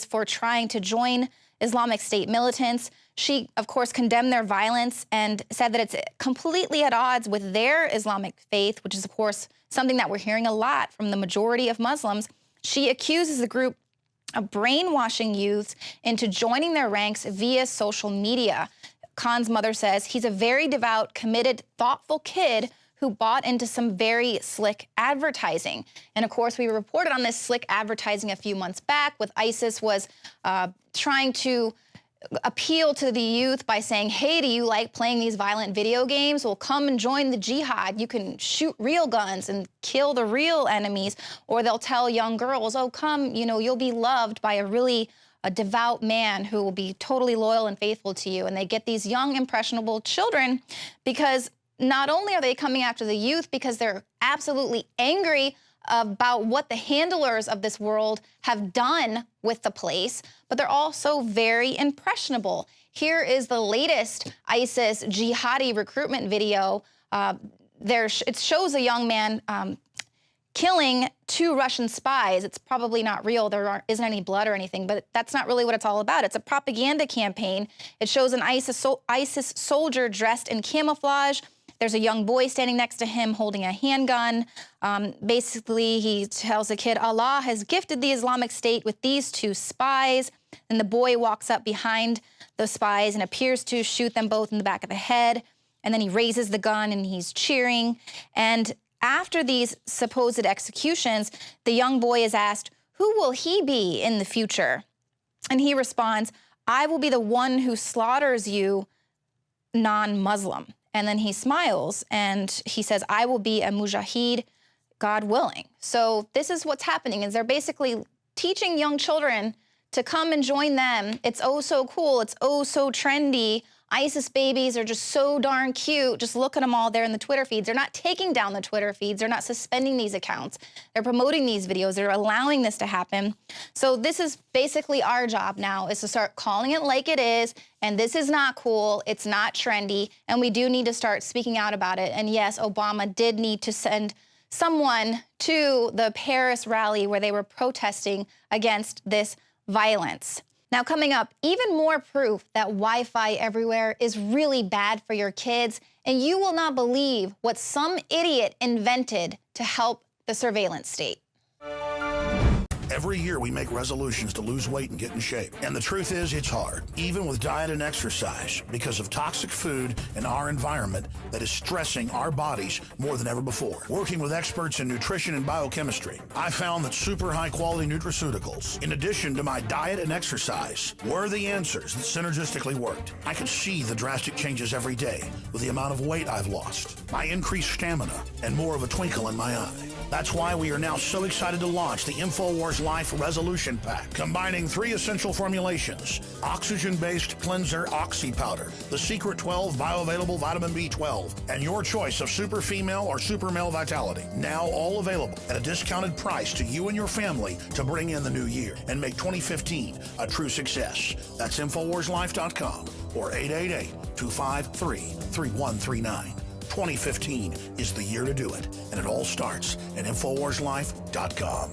for trying to join Islamic State militants. She, of course, condemned their violence and said that it's completely at odds with their Islamic faith, which is, of course, something that we're hearing a lot from the majority of Muslims. She accuses the group of brainwashing youths into joining their ranks via social media. Khan's mother says he's a very devout, committed, thoughtful kid who bought into some very slick advertising. And of course, we reported on this slick advertising a few months back with ISIS was trying to appeal to the youth by saying, hey, do you like playing these violent video games? Well, come and join the jihad. You can shoot real guns and kill the real enemies. Or they'll tell young girls, oh, come, you know, you'll be loved by a devout man who will be totally loyal and faithful to you. And they get these young, impressionable children because not only are they coming after the youth because they're absolutely angry about what the handlers of this world have done with the place, but they're also very impressionable. Here is the latest ISIS jihadi recruitment video. It shows a young man killing 2 Russian spies. It's probably not real. There isn't any blood or anything, but that's not really what it's all about. It's a propaganda campaign. It shows an ISIS soldier dressed in camouflage. There's a young boy standing next to him holding a handgun. Basically, he tells the kid, Allah has gifted the Islamic State with these 2 spies. And the boy walks up behind the spies and appears to shoot them both in the back of the head. And then he raises the gun and he's cheering. And after these supposed executions, the young boy is asked, who will he be in the future? And he responds, I will be the one who slaughters you, non-Muslim. And then he smiles and he says, I will be a mujahid, God willing. So this is what's happening, is they're basically teaching young children to come and join them. It's oh so cool, it's oh so trendy. ISIS babies are just so darn cute. Just look at them all there in the Twitter feeds. They're not taking down the Twitter feeds. They're not suspending these accounts. They're promoting these videos. They're allowing this to happen. So this is basically our job now, is to start calling it like it is. And this is not cool. It's not trendy. And we do need to start speaking out about it. And yes, Obama did need to send someone to the Paris rally where they were protesting against this violence. Now, coming up, even more proof that Wi-Fi everywhere is really bad for your kids, and you will not believe what some idiot invented to help the surveillance state. Every year we make resolutions to lose weight and get in shape. And the truth is, it's hard, even with diet and exercise, because of toxic food in our environment that is stressing our bodies more than ever before. Working with experts in nutrition and biochemistry, I found that super high-quality nutraceuticals, in addition to my diet and exercise, were the answers that synergistically worked. I could see the drastic changes every day with the amount of weight I've lost, my increased stamina, and more of a twinkle in my eye. That's why we are now so excited to launch the INFOWARS Life Resolution Pack, combining 3 essential formulations: oxygen-based cleanser Oxy Powder, the Secret 12 bioavailable vitamin B12, and your choice of super female or super male vitality. Now all available at a discounted price to you and your family to bring in the new year and make 2015 a true success. That's InfoWarsLife.com or 888-253-3139. 2015 is the year to do it, and it all starts at InfoWarsLife.com.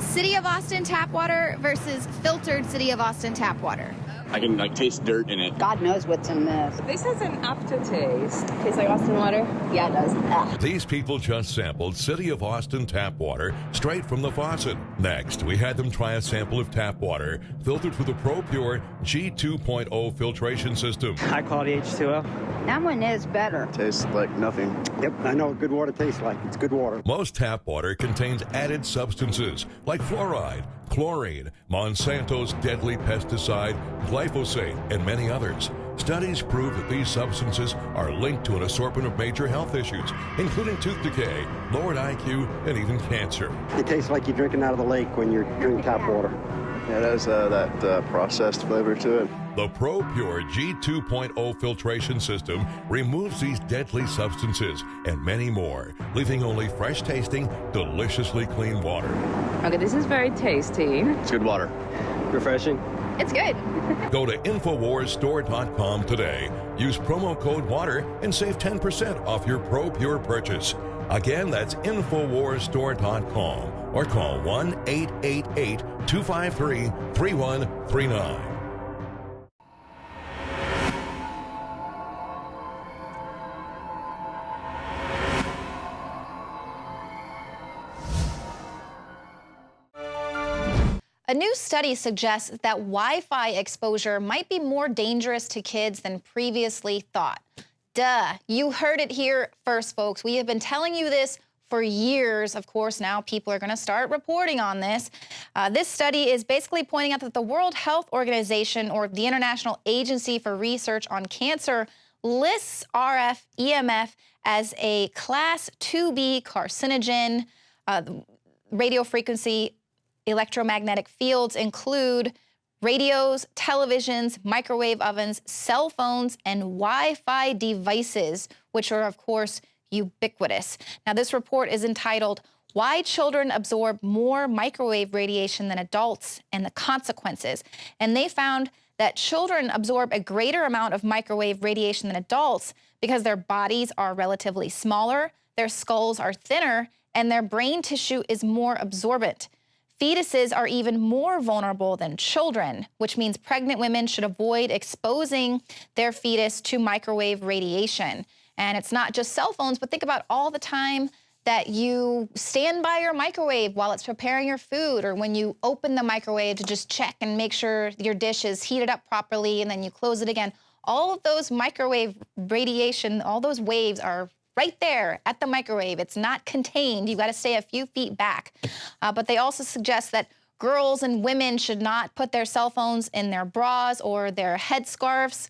City of Austin tap water versus filtered City of Austin tap water. I can taste dirt in it. God knows what's in this. This has an aftertaste. Tastes like Austin water? Yeah, it does. Ugh. These people just sampled City of Austin tap water straight from the faucet. Next, we had them try a sample of tap water filtered through the ProPure G2.0 filtration system. High quality H2O. That one is better. Tastes like nothing. Yep, I know what good water tastes like. It's good water. Most tap water contains added substances like fluoride, chlorine, Monsanto's deadly pesticide, glyphosate, and many others. Studies prove that these substances are linked to an assortment of major health issues, including tooth decay, lowered IQ, and even cancer. It tastes like you're drinking out of the lake when you're drinking tap water. Yeah, it has that processed flavor to it. The ProPure G2.0 filtration system removes these deadly substances and many more, leaving only fresh-tasting, deliciously clean water. Okay, this is very tasty. It's good water. Refreshing. It's good. Go to InfoWarsStore.com today. Use promo code WATER and save 10% off your ProPure purchase. Again, that's InfoWarsStore.com or call 1-888-253-3139. A new study suggests that Wi-Fi exposure might be more dangerous to kids than previously thought. Duh, you heard it here first, folks. We have been telling you this for years. Of course, now people are going to start reporting on this. This study is basically pointing out that the World Health Organization, or the International Agency for Research on Cancer, lists RF EMF as a Class 2B carcinogen. Radio frequency electromagnetic fields include radios, televisions, microwave ovens, cell phones, and Wi-Fi devices, which are, of course, ubiquitous. Now, this report is entitled, "Why Children Absorb More Microwave Radiation Than Adults and the Consequences." And they found that children absorb a greater amount of microwave radiation than adults because their bodies are relatively smaller, their skulls are thinner, and their brain tissue is more absorbent. Fetuses are even more vulnerable than children, which means pregnant women should avoid exposing their fetus to microwave radiation. And it's not just cell phones, but think about all the time that you stand by your microwave while it's preparing your food, or when you open the microwave to just check and make sure your dish is heated up properly, and then you close it again. All of those microwave radiation, all those waves are right there at the microwave. It's not contained. You've got to stay a few feet back. But they also suggest that girls and women should not put their cell phones in their bras or their headscarves.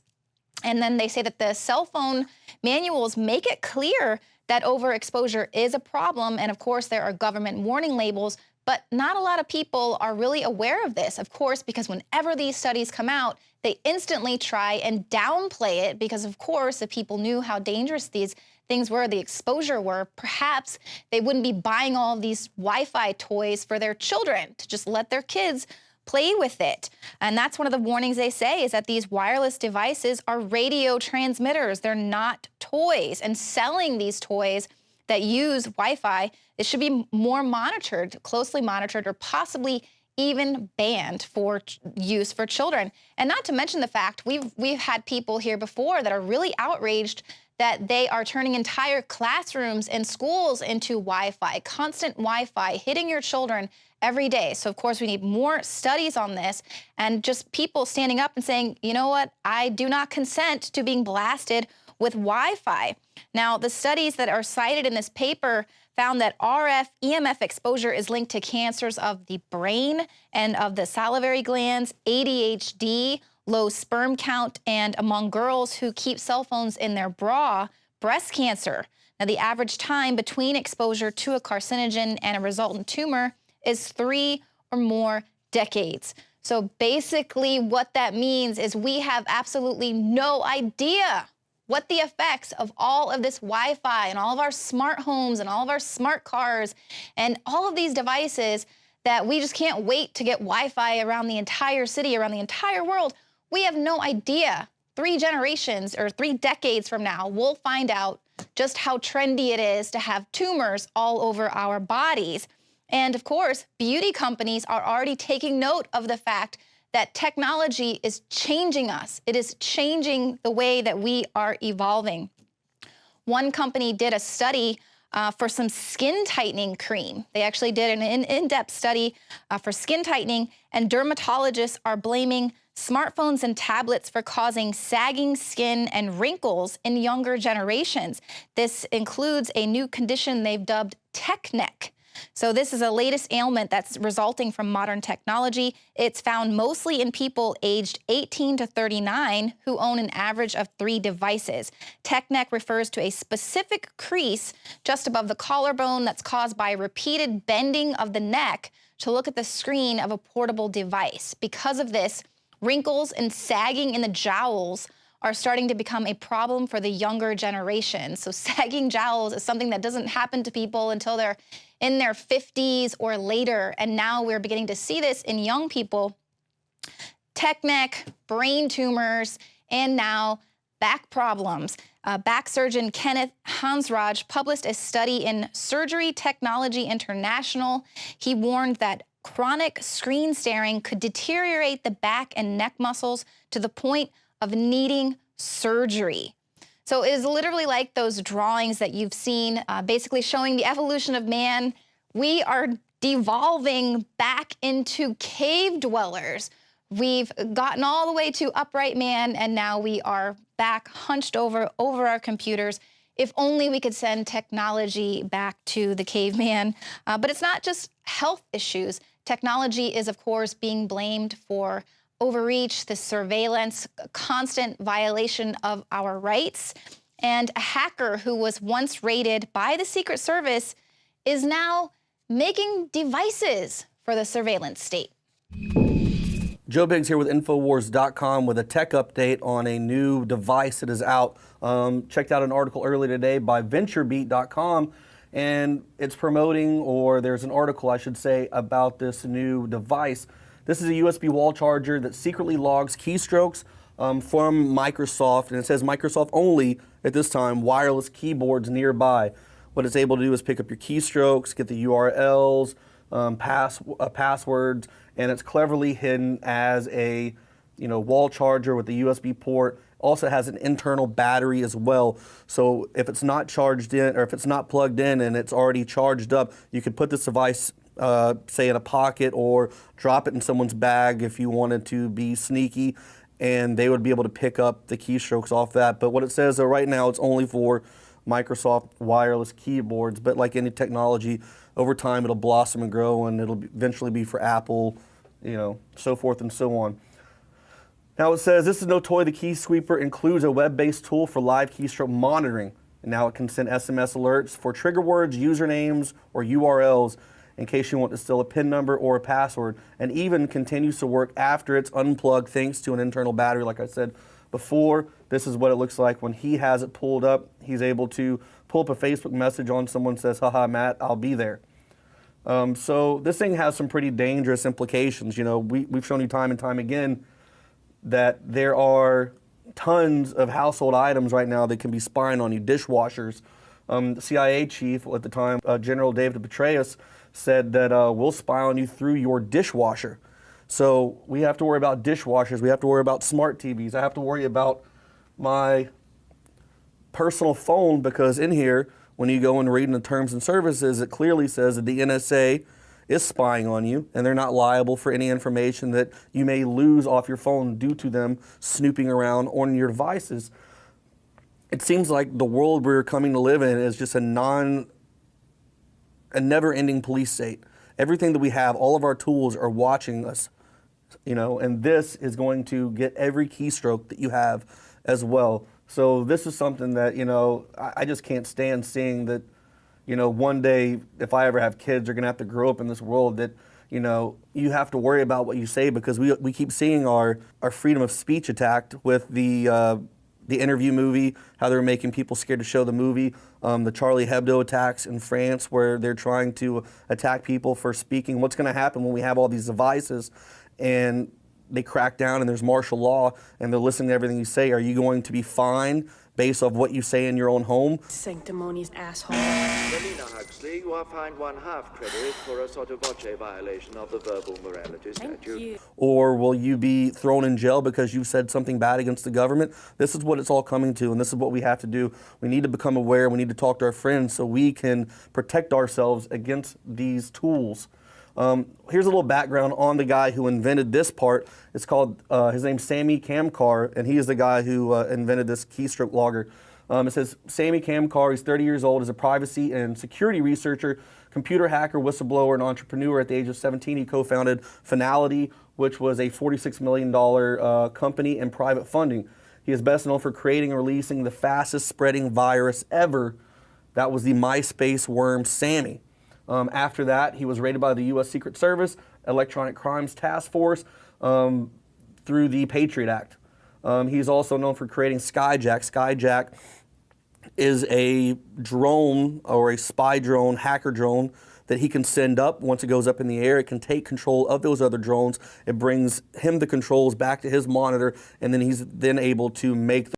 And then they say that the cell phone manuals make it clear that overexposure is a problem. And of course, there are government warning labels, but not a lot of people are really aware of this, of course, because whenever these studies come out, they instantly try and downplay it because, of course, if people knew how dangerous these things were, the exposure were, perhaps they wouldn't be buying all of these Wi-Fi toys for their children to just let their kids play with it. And that's one of the warnings they say, is that these wireless devices are radio transmitters. They're not toys. And selling these toys that use Wi-Fi, it should be more monitored, closely monitored, or possibly even banned for use for children. And not to mention the fact, we've had people here before that are really outraged that they are turning entire classrooms and schools into Wi-Fi, constant Wi-Fi, hitting your children every day. So, of course, we need more studies on this, and just people standing up and saying, you know what, I do not consent to being blasted with Wi-Fi. Now, the studies that are cited in this paper found that RF EMF exposure is linked to cancers of the brain and of the salivary glands, ADHD, low sperm count, and among girls who keep cell phones in their bra, breast cancer. Now, the average time between exposure to a carcinogen and a resultant tumor is 3 or more decades. So basically what that means is we have absolutely no idea what the effects of all of this Wi-Fi and all of our smart homes and all of our smart cars and all of these devices that we just can't wait to get Wi-Fi around the entire city, around the entire world. We have no idea. 3 generations or 3 decades from now, we'll find out just how trendy it is to have tumors all over our bodies. And of course, beauty companies are already taking note of the fact that technology is changing us. It is changing the way that we are evolving. One company did a study for some skin tightening cream. They actually did an in-depth study for skin tightening, and dermatologists are blaming smartphones and tablets for causing sagging skin and wrinkles in younger generations. This includes a new condition they've dubbed tech neck. So this is a latest ailment that's resulting from modern technology. It's found mostly in people aged 18 to 39 who own an average of 3 devices. Tech neck refers to a specific crease just above the collarbone that's caused by repeated bending of the neck to look at the screen of a portable device. Because of this, wrinkles and sagging in the jowls are starting to become a problem for the younger generation. So sagging jowls is something that doesn't happen to people until they're in their 50s or later, and now we're beginning to see this in young people. tech neck, brain tumors, and now back problems. Back surgeon Kenneth Hansraj published a study in Surgery Technology International. He warned that chronic screen staring could deteriorate the back and neck muscles to the point of needing surgery. So it is literally like those drawings that you've seen, basically showing the evolution of man. We are devolving back into cave dwellers. We've gotten all the way to upright man, and now we are back hunched over our computers. If only we could send technology back to the caveman. But it's not just health issues. Technology is, of course, being blamed for overreach, the surveillance, constant violation of our rights. And a hacker who was once raided by the Secret Service is now making devices for the surveillance state. Joe Biggs here with INFOWARS.com with a tech update on a new device that is out. Checked out an article earlier today by VentureBeat.com, and it's promoting, or there's an article, I should say, about this new device. This is a USB wall charger that secretly logs keystrokes from Microsoft, and it says Microsoft only at this time, wireless keyboards nearby. What it's able to do is pick up your keystrokes, get the URLs, passwords, and it's cleverly hidden as a wall charger with a USB port. Also has an internal battery as well. So if it's not charged in, or if it's not plugged in and it's already charged up, you could put this device, say, in a pocket or drop it in someone's bag if you wanted to be sneaky, and they would be able to pick up the keystrokes off that. But what it says right now, it's only for Microsoft wireless keyboards, but like any technology, over time it'll blossom and grow, and it'll eventually be for Apple, so forth and so on. Now it says, this is no toy. The Key Sweeper includes a web-based tool for live keystroke monitoring. And now it can send SMS alerts for trigger words, usernames, or URLs in case you want to steal a PIN number or a password, and even continues to work after it's unplugged thanks to an internal battery, like I said before. This is what it looks like when he has it pulled up. He's able to pull up a Facebook message on someone, says, haha, Matt, I'll be there. So this thing has some pretty dangerous implications. We've shown you time and time again that there are tons of household items right now that can be spying on you. Dishwashers. The CIA chief at the time, General David Petraeus, said that we'll spy on you through your dishwasher. So we have to worry about dishwashers. We have to worry about smart TVs. I have to worry about my personal phone, because in here, when you go and read in the terms and services, it clearly says that the NSA is spying on you, and they're not liable for any information that you may lose off your phone due to them snooping around on your devices. It seems like the world we're coming to live in is just a never-ending police state. Everything that we have, all of our tools are watching us, and this is going to get every keystroke that you have as well. So this is something that, I just can't stand seeing that, one day, if I ever have kids, they're going to have to grow up in this world that, you have to worry about what you say, because we keep seeing our freedom of speech attacked with the Interview movie, how they're making people scared to show the movie, the Charlie Hebdo attacks in France, where they're trying to attack people for speaking. What's going to happen when we have all these devices and they crack down and there's martial law and they're listening to everything you say? Are you going to be fined based off what you say in your own home? Sanctimonious asshole. Melina Huxley, you are fined 1/2 credit for a sotto voce violation of the verbal morality statute. Or will you be thrown in jail because you've said something bad against the government? This is what it's all coming to, and this is what we have to do. We need to become aware. We need to talk to our friends so we can protect ourselves against these tools. Here's a little background on the guy who invented this part. It's called, his name's Sami Kamkar, and he is the guy who invented this keystroke logger. It says, Sami Kamkar, he's 30 years old, is a privacy and security researcher, computer hacker, whistleblower, and entrepreneur. At the age of 17, he co-founded Finality, which was a $46 million company and private funding. He is best known for creating and releasing the fastest spreading virus ever. That was the MySpace worm Sami. After that, he was raided by the U.S. Secret Service, Electronic Crimes Task Force, through the Patriot Act. He's also known for creating Skyjack. Skyjack is a drone, or a spy drone, hacker drone, that he can send up. Once it goes up in the air, it can take control of those other drones. It brings him the controls back to his monitor, and then he's then able to make